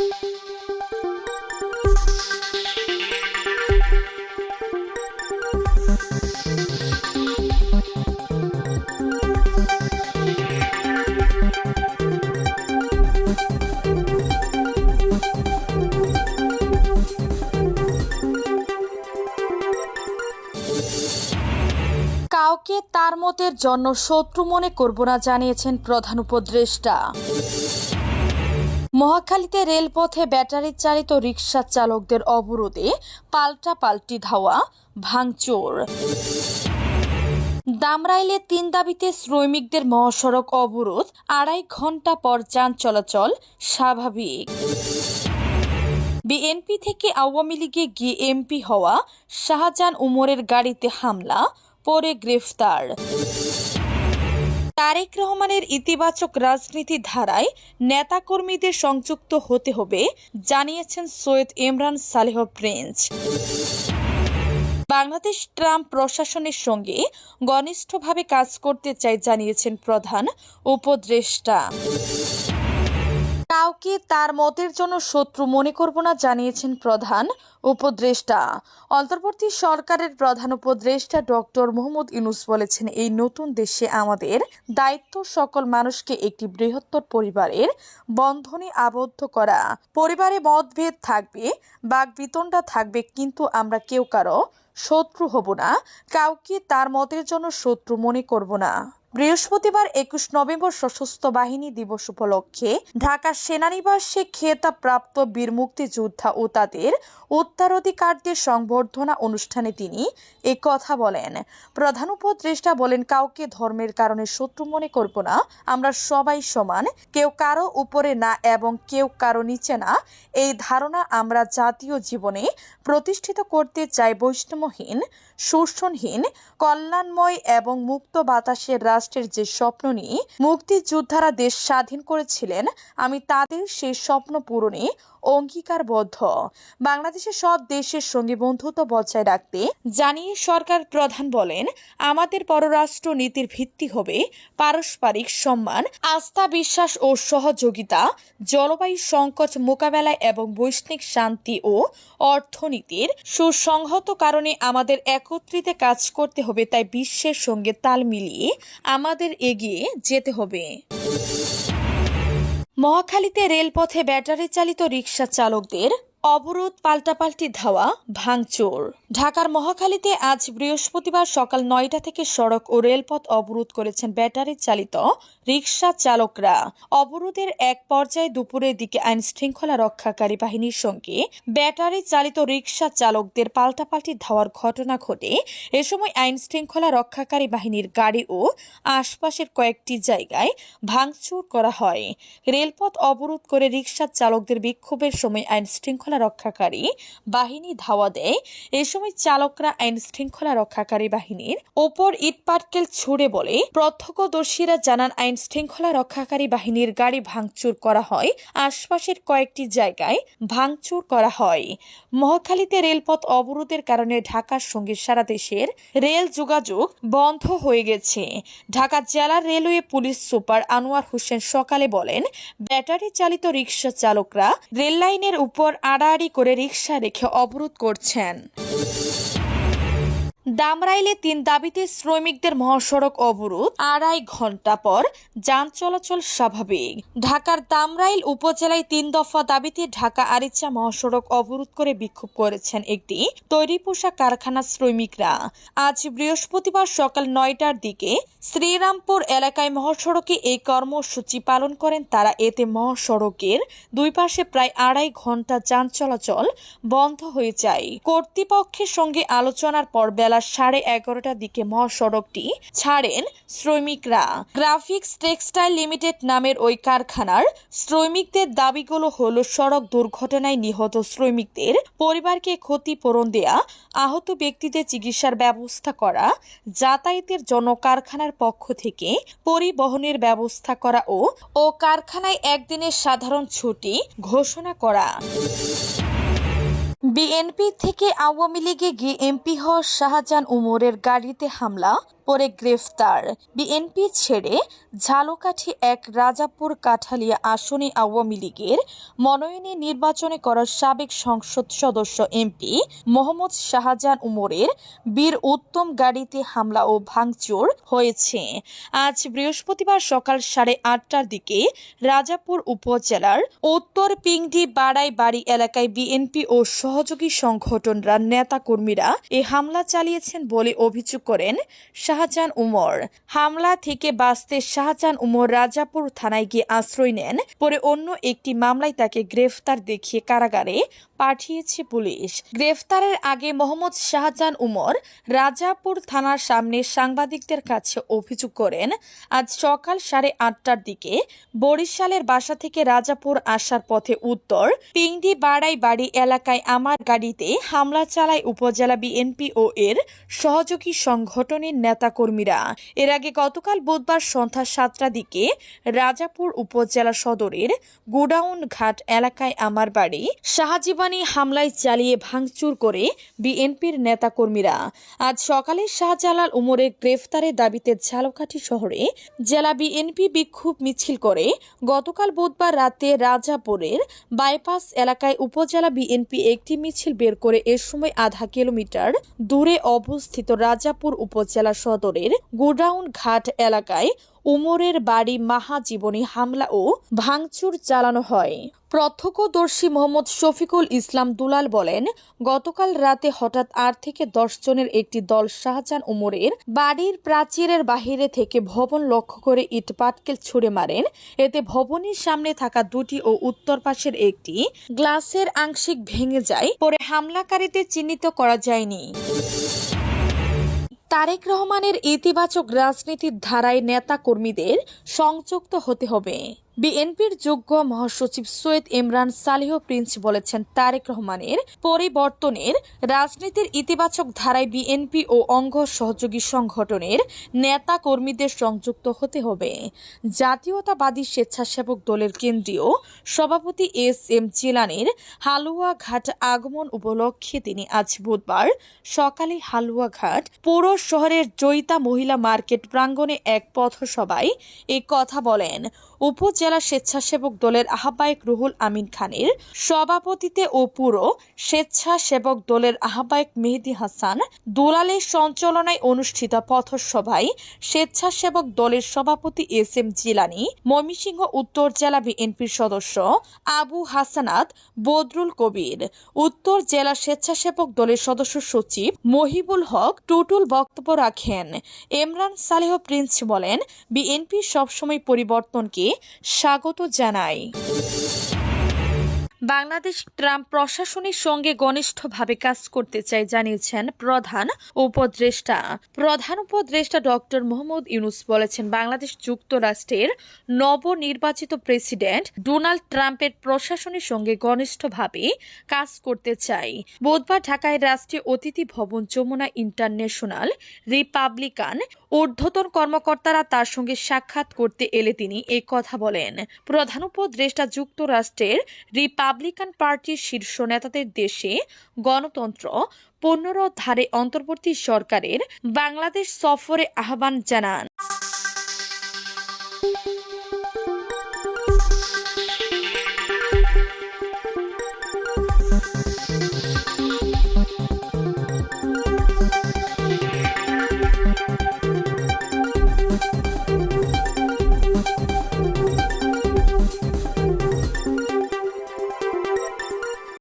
কাউকে তার মতের জন্য শত্রু মনে করব না, জানিয়েছেন প্রধান উপদেষ্টা। মহাখালীতে রেলপথে ব্যাটারি চালিত রিকশা চালকদের অবরোধে পাল্টাপাল্টি ধাওয়া, ভাঙচুর। দামরাইলে 3 দাবিতে শ্রমিকদের মহাসড়ক অবরোধ, 2.5 ঘন্টা পর যান চলাচল স্বাভাবিক। বিএনপি থেকে আওয়ামী লীগে গিয়ে এমপি হওয়া শাহজাহান উমরের গাড়িতে হামলা, পরে গ্রেফতার। তারেক রহমানের ইতিবাচক রাজনীতি ধারায় নেতাকর্মীদের সংযুক্ত হতে হবে, জানিয়েছেন সৈয়দ ইমরান সালেহ প্রিন্স। বাংলাদেশ ট্রাম্প প্রশাসনের সঙ্গে ঘনিষ্ঠভাবে কাজ করতে চায়, জানিয়েছেন প্রধান উপদেষ্টা। কাউকে তার মতের জন্য শত্রু মনে করব না, জানিয়েছেন প্রধান উপদেষ্টা। অন্তর্বর্তী সরকারের প্রধান উপদেষ্টা ডক্টর মোহাম্মদ ইউনূস বলেছেন, এই নতুন দেশে আমাদের দায়িত্ব সকল মানুষকে একটি বৃহত্তর পরিবারের বন্ধনে আবদ্ধ করা। পরিবারে মতভেদ থাকবে, বাকবিতণ্ডা থাকবে, কিন্তু আমরা কেউ কারো শত্রু হব না, কাউকে তার মতের জন্য শত্রু মনে করব না। বৃহস্পতিবার 21 নভেম্বর সশস্ত্র বাহিনী দিবস উপলক্ষে ঢাকা সেনানিবাসে খেতাবপ্রাপ্ত বীর মুক্তিযোদ্ধা ও তাদের উত্তরাধিকারীদের সংবর্ধনা অনুষ্ঠানে তিনি এই কথা বলেন। প্রধান উপদেষ্টা বলেন, কাউকে ধর্মের কারণে শত্রু মনে করব না, আমরা সবাই সমান, কেউ কারো উপরে না এবং কেউ কারো নিচে না। এই ধারণা আমরা জাতীয় জীবনে প্রতিষ্ঠিত করতে চাই। বৈষম্যহীন, শোষণহীন, কল্যাণময় এবং মুক্ত বাতাসের রাষ্ট্রের যে স্বপ্ন নিয়ে মুক্তিযোদ্ধারা দেশ স্বাধীন করেছিলেন, আমি তাদের সেই স্বপ্ন পূরণে অঙ্গীকারবদ্ধ। বাংলাদেশের সব দেশের সঙ্গে বন্ধুত্ব বজায় রাখতে জানিয়ে সরকার প্রধান বলেন, আমাদের পররাষ্ট্র নীতির ভিত্তি হবে পারস্পরিক সম্মান, আস্থা, বিশ্বাস ও সহযোগিতা। জলবায়ু সংকট মোকাবেলায় এবং বৈশ্বিক শান্তি ও অর্থনীতির সুসংহত কারণে আমাদের একত্রিত কাজ করতে হবে। তাই বিশ্বের সঙ্গে তাল মিলিয়ে আমাদের এগিয়ে যেতে হবে। মহাখালীতে রেলপথে ব্যাটারি চালিত রিকশা চালকদের অবরোধ, পাল্টাপাল্টি ধাওয়া, ভাঙচুর। ঢাকার মহাখালীতে আজ বৃহস্পতিবার সকাল 9টা থেকে সড়ক ও রেলপথ অবরোধ করেছেন ব্যাটারি চালিত রিকশা চালকরা। অবরোধের এক পর্যায়ে দুপুরের দিকে আইন শৃঙ্খলা রক্ষাকারী বাহিনীর সঙ্গে ব্যাটারি চালিত রিকশা চালকদের পাল্টাপাল্টি ধাওয়ার ঘটনা ঘটে। এ সময় আইন শৃঙ্খলা রক্ষাকারী বাহিনীর গাড়ি ও আশপাশের কয়েকটি জায়গায় ভাঙচুর করা হয়। রেলপথ অবরোধ করে রিকশা চালকদের বিক্ষোভের সময় আইন শৃঙ্খলা রক্ষাকারী বাহিনী ধাওয়া দেয়। এ সময় চালকরা আইন শৃঙ্খলা রক্ষাকারী বাহিনীর ওপর ইটপাটকেল ছুড়ে বলে প্রত্যক্ষদর্শীরা জানান, আইন শৃঙ্খলা রক্ষাকারী বাহিনীর গাড়ি ভাঙচুর করা হয়, আশপাশের কয়েকটি জায়গায় ভাঙচুর করা হয়। মহাখালীতে রেলপথ অবরোধের কারণে ঢাকার সঙ্গে সারা দেশের রেল যোগাযোগ বন্ধ হয়ে গেছে। ঢাকা জেলা railway police super Anwar Hossain সকালে বলেন, ব্যাটারি চালিত রিকশা চালকরা রেল লাইনের উপর আড়াআড়ি করে রিকশা রেখে অবরোধ করছেন। দামরাইলে 3 দাবিতে শ্রমিকদের মহাসড়ক অবরোধ, 2.5 ঘন্টা পর যান চলাচল স্বাভাবিক। ঢাকার দামরাইল উপজেলায় 3 দফা দাবিতে ঢাকা আরিচা মহাসড়ক অবরোধ করে বিক্ষোভ করেছেন একটি তৈরি পোশাক কারখানার শ্রমিকরা। আজ বৃহস্পতিবার সকাল 9টার দিকে শ্রীরামপুর এলাকায় মহাসড়কে এই কর্মসূচি পালন করেন তারা। এতে মহাসড়কের দুই পাশে প্রায় 2.5 ঘন্টা যান চলাচল বন্ধ হয়ে যায়। কর্তৃপক্ষের সঙ্গে আলোচনার পর বেলা 11:30টার দিকে মহাসড়কটি ছাড়েন শ্রমিকরা। গ্রাফিক্স টেক্সটাইল লিমিটেড নামের ওই কারখানার শ্রমিকদের দাবিগুলো হলো, সড়ক দুর্ঘটনায় নিহত শ্রমিকদের পরিবারকে ক্ষতিপূরণ দেয়া, আহত ব্যক্তিদের চিকিৎসার ব্যবস্থা করা, যাতায়াতের জন্য কারখানার পক্ষ থেকে পরিবহনের ব্যবস্থা করা ও কারখানায় একদিনের সাধারণ ছুটি ঘোষণা করা। বিএনপি থেকে আওয়ামী লীগে গিয়ে এমপি হওয়া শাহজাহান উমরের গাড়িতে হামলা, পরে গ্রেফতার। বিএনপি ছেড়ে ঝালকাঠি এক রাজাপুর কাঠালিয়া আসনে আওয়ামী লীগের মনোনয়নে নির্বাচনে করা সাবেক সংসদ সদস্য এমপি মোহাম্মদ শাহজাহান উমরের বীর উত্তম গাড়িতে হামলা ও ভাঙচুর হয়েছে। আজ বৃহস্পতিবার সকাল 8:30টার দিকে রাজাপুর উপজেলার উত্তর পিংডি বাড়াই বাড়ি এলাকায় বিএনপি ও সহযোগী সংগঠনরা নেতাকর্মীরা এ হামলা চালিয়েছেন বলে অভিযোগ করেন শাহজাহান উমর। হামলা থেকে বাঁচতে শাহজাহান উমর রাজাপুর থানায় গিয়ে আশ্রয় নেন। পরে অন্য একটি মামলায় তাকে গ্রেফতার দেখিয়ে কারাগারে পাঠিয়েছে পুলিশ। গ্রেফতারের আগে মোহাম্মদ শাহজাহান উমর রাজাপুর থানার সামনে সাংবাদিকদের কাছে অভিযোগ করেন, আজ সকাল 8:30টার দিকে বরিশালের বাসা থেকে রাজাপুর আসার পথে উত্তর পিংডি বাড়াই বাড়ি এলাকায় আমার গাড়িতে হামলা চালায় উপজেলা বিএনপি ও এর সহযোগী সংগঠনের নেতাকর্মীরা। এর আগে গতকাল বুধবার সন্ধ্যা 7টার দিকে রাজাপুর উপজেলা সদরের গোডাউন ঘাট এলাকায় আমার বাড়ি শাহজীবানী হামলায় চালিয়ে ভাঙচুর করে বিএনপির নেতাকর্মীরা। আজ সকালে শাহজালাল উমরের গ্রেফতারের দাবিতে ঝালকাঠি শহরে জেলা বিএনপি বিক্ষোভ মিছিল করে গতকাল বুধবার রাতে রাজাপুরের বাইপাস এলাকায় উপজেলা বিএনপি একটি মিছিল বের করে এর সময় আধা কিলোমিটার দূরে অবস্থিত রাজাপুর উপজেলা সদরের গোডাউন ঘাট এলাকায় উমরের বাড়ি মহাজীবনী হামলা ও ভাঙচুর চালানো হয়। প্রত্যক্ষদর্শী মোহাম্মদ শফিকুল ইসলাম দুলাল বলেন, গতকাল রাতে হঠাৎ 8 থেকে 10 জনের একটি দল শাহজাহান উমরের বাড়ির প্রাচীরের বাহিরে থেকে ভবন লক্ষ্য করে ইট পাটকেল ছুড়ে মারেন। এতে ভবনের সামনে থাকা দুটি ও উত্তর পাশের একটি গ্লাসের আংশিক ভেঙে যায়। পরে হামলাকারীদের চিহ্নিত করা যায়নি। তারেক রহমানের ইতিবাচক রাজনীতির ধারায় নেতা কর্মীদের সংযুক্ত হতে হবে। বিএনপির যুগ্ম মহাসচিব সৈয়দ ইমরান সালেহ প্রিন্স বলেছেন, তারেক রহমানের পরিবর্তনের রাজনীতির ইতিবাচক ধারায় বিএনপি ও অঙ্গ সহযোগী সংগঠনের নেতা কর্মীদের সংযুক্ত হতে হবে। জাতীয়তাবাদী স্বেচ্ছাসেবক দলের কেন্দ্রীয় সভাপতি এস.এম. জিলানীর হালুয়াঘাট আগমন উপলক্ষে তিনি আজ বুধবার সকালে হালুয়াঘাট পৌর শহরের জয়িতা মহিলা মার্কেট প্রাঙ্গণে এক পথসভায় এ কথা বলেন। উপজেলা স্বেচ্ছাসেবক দলের আহ্বায়ক রুহুল আমিন খানের সভাপতিত্বে ও পুরো স্বেচ্ছাসেবক দলের আহ্বায়ক মেহেদী হাসান দুলালের সঞ্চালনায় অনুষ্ঠিত পথসভায় স্বেচ্ছাসেবক দলের সভাপতি এস.এম. জিলানী, ময়মনসিংহ উত্তর জেলা বিএনপির সদস্য আবু হাসানাত বদরুল কবির, উত্তর জেলা স্বেচ্ছাসেবক দলের সদস্য সচিব মহিবুল হক টুটুল বক্তব্য রাখেন। ইমরান সালেহ প্রিন্স বলেন, বিএনপি সবসময় পরিবর্তনকে স্বাগত জানায়। বাংলাদেশ ট্রাম্প প্রশাসনের সঙ্গে ঘনিষ্ঠভাবে কাজ করতে চায় জানিয়েছেন প্রধান উপদেষ্টা ডক্টর মোহাম্মদ ইউনূস বলেছেন, বাংলাদেশ যুক্তরাষ্ট্রের নবনির্বাচিত প্রেসিডেন্ট ডোনাল্ড ট্রাম্পের প্রশাসনের সঙ্গে ঘনিষ্ঠভাবে কাজ করতে চায়। বুধবার ঢাকায় রাষ্ট্রীয় অতিথি ভবন যমুনা ইন্টারন্যাশনাল রিপাবলিকান ঊর্ধ্বতন কর্মকর্তারা তার সঙ্গে সাক্ষাৎ করতে এলে তিনি এই কথা বলেন। প্রধান উপদেষ্টা যুক্তরাষ্ট্রের রিপাবলিকান পার্টির শীর্ষ নেতাদের দেশে গণতন্ত্র পুনরুদ্ধারে অন্তর্বর্তী সরকারের বাংলাদেশ সফরে আহ্বান জানান।